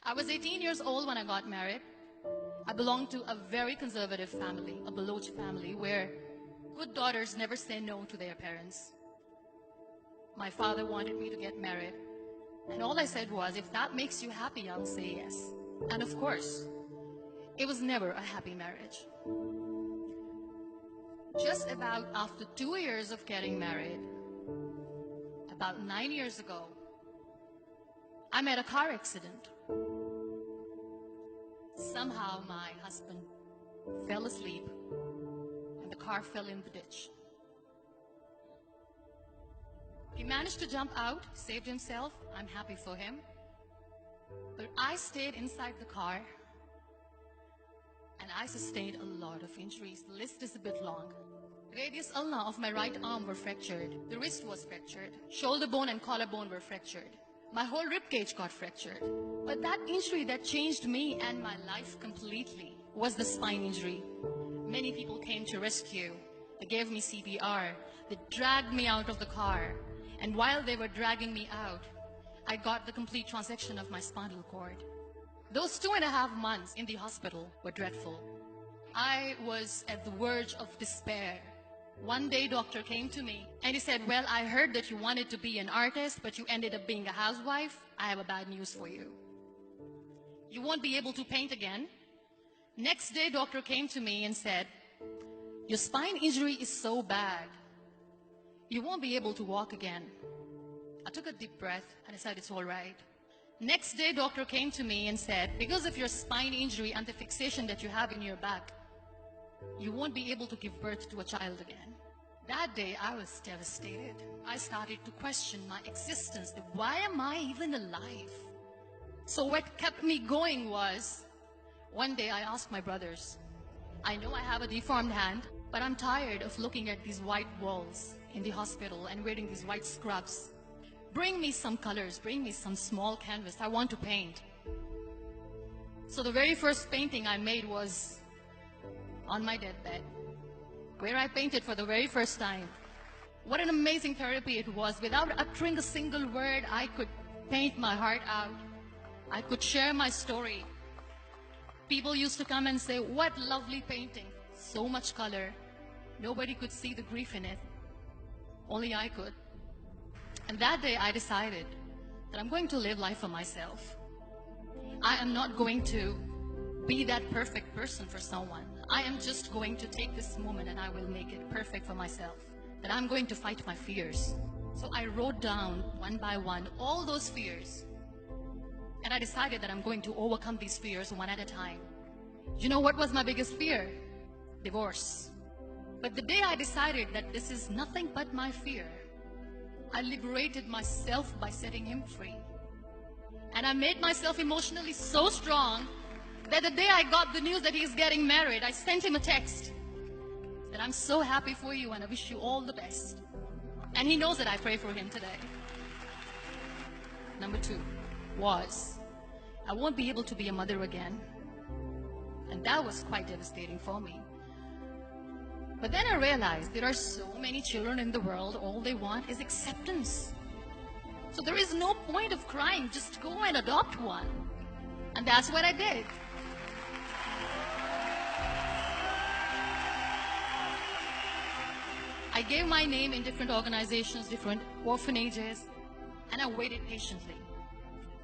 I was 18 years old when I got married. I belonged to a very conservative family, a Baloch family, where good daughters never say no to their parents. My father wanted me to get married, and all I said was, if that makes you happy, I'll say yes. And of course, it was never a happy marriage. Just about after 2 years of getting married, about 9 years ago, I met a car accident. Somehow my husband fell asleep and the car fell in the ditch. He managed to jump out, saved himself. I'm happy for him. But I stayed inside the car and I sustained a lot of injuries. The list is a bit long. Radius ulna of my right arm were fractured. The wrist was fractured. Shoulder bone and collarbone were fractured. My whole rib cage got fractured. But that injury that changed me and my life completely was the spine injury. Many people came to rescue. They gave me CPR. They dragged me out of the car. And while they were dragging me out, I got the complete transection of my spinal cord. Those 2.5 months in the hospital were dreadful. I was at the verge of despair. One day, doctor came to me and he said, well, I heard that you wanted to be an artist, but you ended up being a housewife. I have a bad news for you. You won't be able to paint again. Next day, doctor came to me and said, your spine injury is so bad, you won't be able to walk again. I took a deep breath and I said, it's all right. Next day, doctor came to me and said, because of your spine injury and the fixation that you have in your back, you won't be able to give birth to a child again. That day, I was devastated. I started to question my existence. Why am I even alive? So what kept me going was, one day I asked my brothers, I know I have a deformed hand, but I'm tired of looking at these white walls in the hospital and wearing these white scrubs. Bring me some colors, bring me some small canvas. I want to paint. So the very first painting I made was on my deathbed, where I painted for the very first time. What an amazing therapy it was. Without uttering a single word, I could paint my heart out. I could share my story. People used to come and say, what lovely painting. So much color. Nobody could see the grief in it. Only I could. And that day I decided that I'm going to live life for myself. I am not going to be that perfect person for someone. I am just going to take this moment and I will make it perfect for myself. That I'm going to fight my fears. So I wrote down one by one all those fears. And I decided that I'm going to overcome these fears one at a time. You know what was my biggest fear? Divorce. But the day I decided that this is nothing but my fear, I liberated myself by setting him free. And I made myself emotionally so strong that the day I got the news that he's getting married, I sent him a text that I'm so happy for you and I wish you all the best. And he knows that I pray for him today. Number 2 was, I won't be able to be a mother again. And that was quite devastating for me. But then I realized there are so many children in the world, all they want is acceptance. So there is no point of crying, just go and adopt one. And that's what I did. I gave my name in different organizations, different orphanages, and I waited patiently.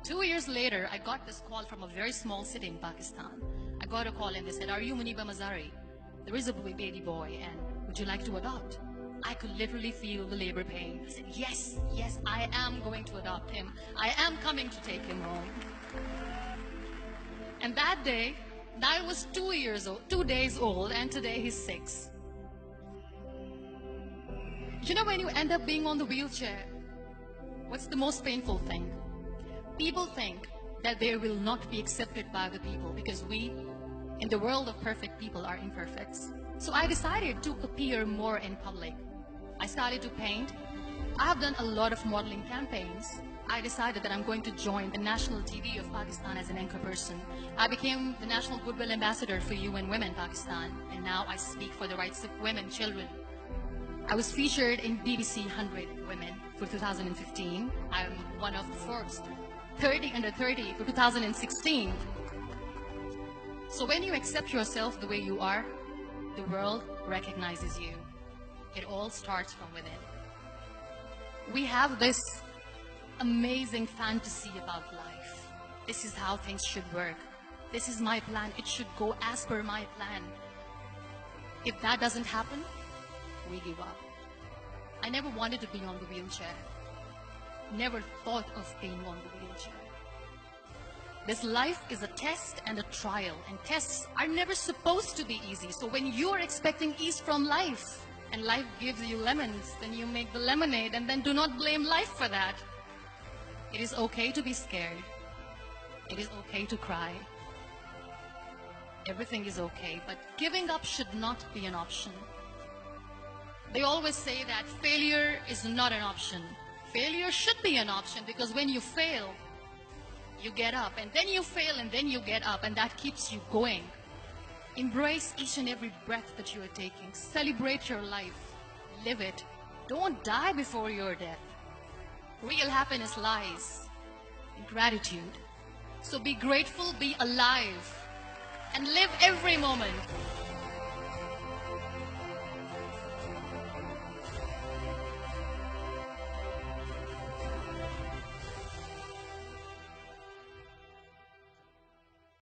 2 years later, I got this call from a very small city in Pakistan. I got a call and they said, are you Muniba Mazari? There is a baby boy and would you like to adopt? I could literally feel the labor pain. I said, yes, yes, I am going to adopt him. I am coming to take him home. And that day, I was 2 days old, and today he's 6. You know, when you end up being on the wheelchair, what's the most painful thing? People think that they will not be accepted by the people because we, in the world of perfect people, are imperfects. So I decided to appear more in public. I started to paint. I have done a lot of modeling campaigns. I decided that I'm going to join the national TV of Pakistan as an anchor person. I became the National Goodwill Ambassador for UN Women Pakistan, and now I speak for the rights of women, children. I was featured in BBC 100 Women for 2015. I'm one of the Forbes 30 under 30 for 2016. So when you accept yourself the way you are, the world recognizes you. It all starts from within. We have this amazing fantasy about life. This is how things should work. This is my plan. It should go as per my plan. If that doesn't happen, we give up. I never wanted to be on the wheelchair. Never thought of being on the wheelchair. This life is a test and a trial, and tests are never supposed to be easy. So when you are expecting ease from life, and life gives you lemons, then you make the lemonade, and then do not blame life for that. It is okay to be scared. It is okay to cry. Everything is okay, but giving up should not be an option. They always say that failure is not an option. Failure should be an option, because when you fail, you get up, and then you fail, and then you get up, and that keeps you going. Embrace each and every breath that you are taking. Celebrate your life. Live it. Don't die before your death. Real happiness lies in gratitude. So be grateful, be alive, and live every moment.